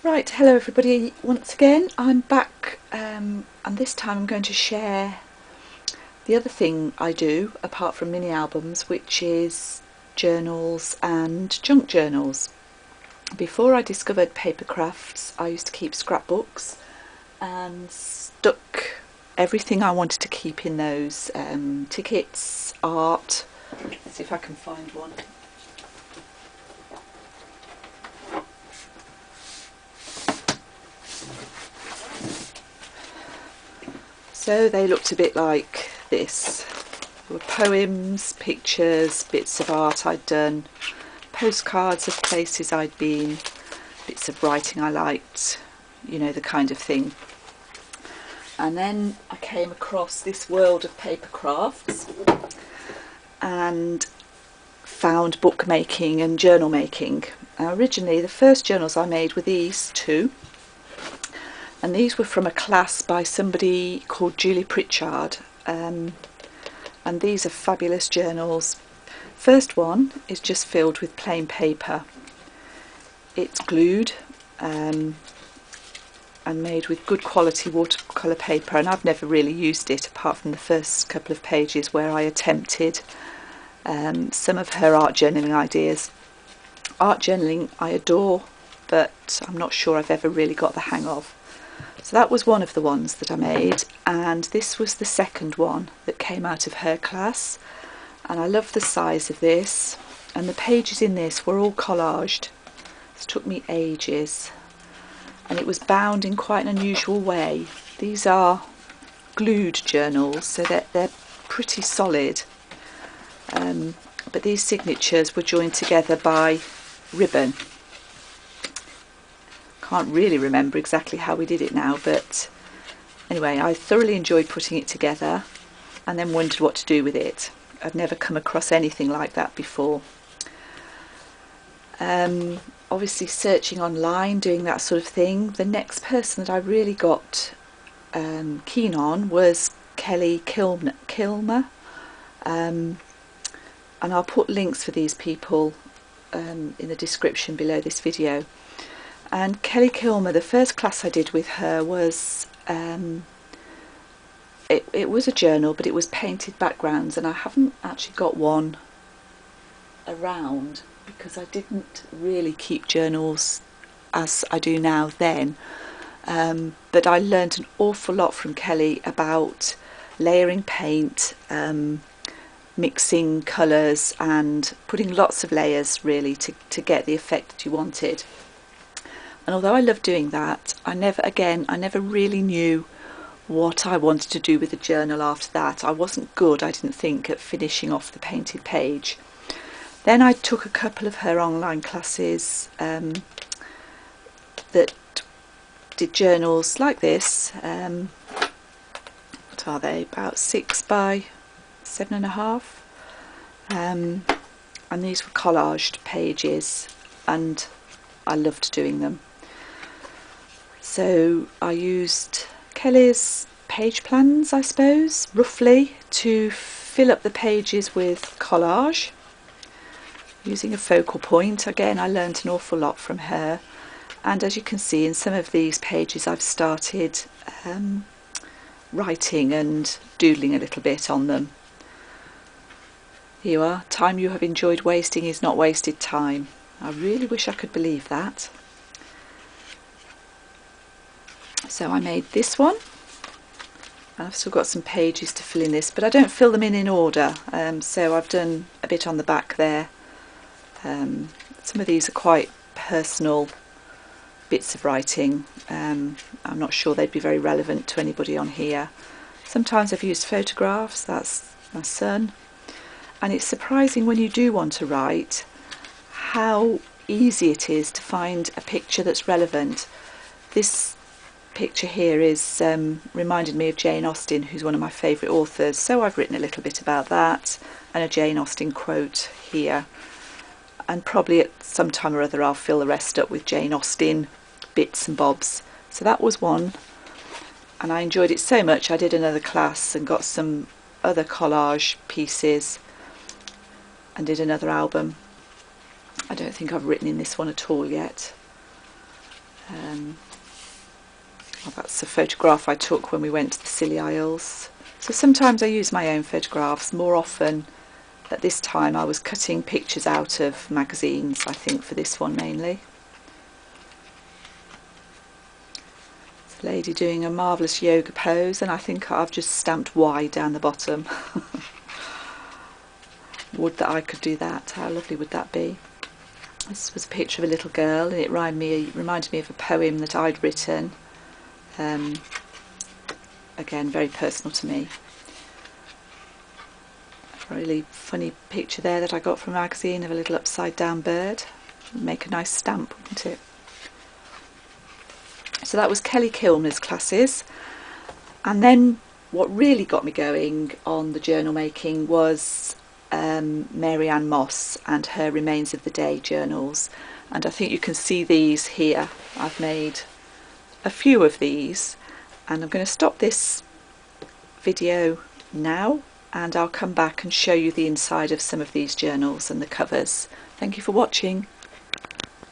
Right, hello everybody once again. I'm back and this time I'm going to share the other thing I do apart from mini albums, which is journals and junk journals. Before I discovered paper crafts, I used to keep scrapbooks and stuck everything I wanted to keep in those, tickets, art. Let's see if I can find one. So they looked a bit like this. There were poems, pictures, bits of art I'd done, postcards of places I'd been, bits of writing I liked, you know, the kind of thing. And then I came across this world of paper crafts and found bookmaking and journal making. Originally, the first journals I made were these two. And these were from a class by somebody called Julie Pritchard, and these are fabulous journals. First one is just filled with plain paper. It's glued and made with good quality watercolour paper, and I've never really used it apart from the first couple of pages where I attempted some of her art journaling ideas. Art journaling I adore, but I'm not sure I've ever really got the hang of. So that was one of the ones that I made, and this was the second one that came out of her class, and I love the size of this, and the pages in this were all collaged. This took me ages, and it was bound in quite an unusual way. These are glued journals, so they're pretty solid, but these signatures were joined together by ribbon. Can't really remember exactly how we did it now, but anyway, I thoroughly enjoyed putting it together and then wondered what to do with it. I'd never come across anything like that before. Obviously searching online, doing that sort of thing. The next person that I really got keen on was Kelly Kilmer, and I'll put links for these people in the description below this video. And Kelly Kilmer, the first class I did with her was, it was a journal, but it was painted backgrounds, and I haven't actually got one around because I didn't really keep journals as I do now then. But I learnt an awful lot from Kelly about layering paint, mixing colours and putting lots of layers really to get the effect that you wanted. And although I loved doing that, I never really knew what I wanted to do with the journal after that. I wasn't good, I didn't think, at finishing off the painted page. Then I took a couple of her online classes that did journals like this. What are they? About 6 by 7.5. And these were collaged pages, and I loved doing them. So I used Kelly's page plans, I suppose, roughly, to fill up the pages with collage using a focal point. Again, I learnt an awful lot from her, and as you can see in some of these pages I've started writing and doodling a little bit on them. Here you are. Time you have enjoyed wasting is not wasted time. I really wish I could believe that. So I made this one. I've still got some pages to fill in this, but I don't fill them in order. So I've done a bit on the back there. Some of these are quite personal bits of writing. I'm not sure they'd be very relevant to anybody on here. Sometimes I've used photographs. That's my son. And it's surprising when you do want to write how easy it is to find a picture that's relevant. This picture here is reminded me of Jane Austen, who's one of my favourite authors, so I've written a little bit about that, and a Jane Austen quote here, and probably at some time or other I'll fill the rest up with Jane Austen bits and bobs. So that was one, and I enjoyed it so much I did another class and got some other collage pieces and did another album. I don't think I've written in this one at all yet. Well, that's a photograph I took when we went to the Scilly Isles. So sometimes I use my own photographs. More often at this time I was cutting pictures out of magazines, I think, for this one mainly. It's a lady doing a marvellous yoga pose, and I think I've just stamped Y down the bottom. Would that I could do that. How lovely would that be? This was a picture of a little girl, and it reminded me of a poem that I'd written. Again, very personal to me. A really funny picture there that I got from a magazine of a little upside down bird. Make a nice stamp, wouldn't it? So that was Kelly Kilmer's classes. And then what really got me going on the journal making was Mary Ann Moss and her Remains of the Day journals. And I think you can see these here. I've made a few of these, and I'm going to stop this video now, and I'll come back and show you the inside of some of these journals and the covers. Thank you for watching.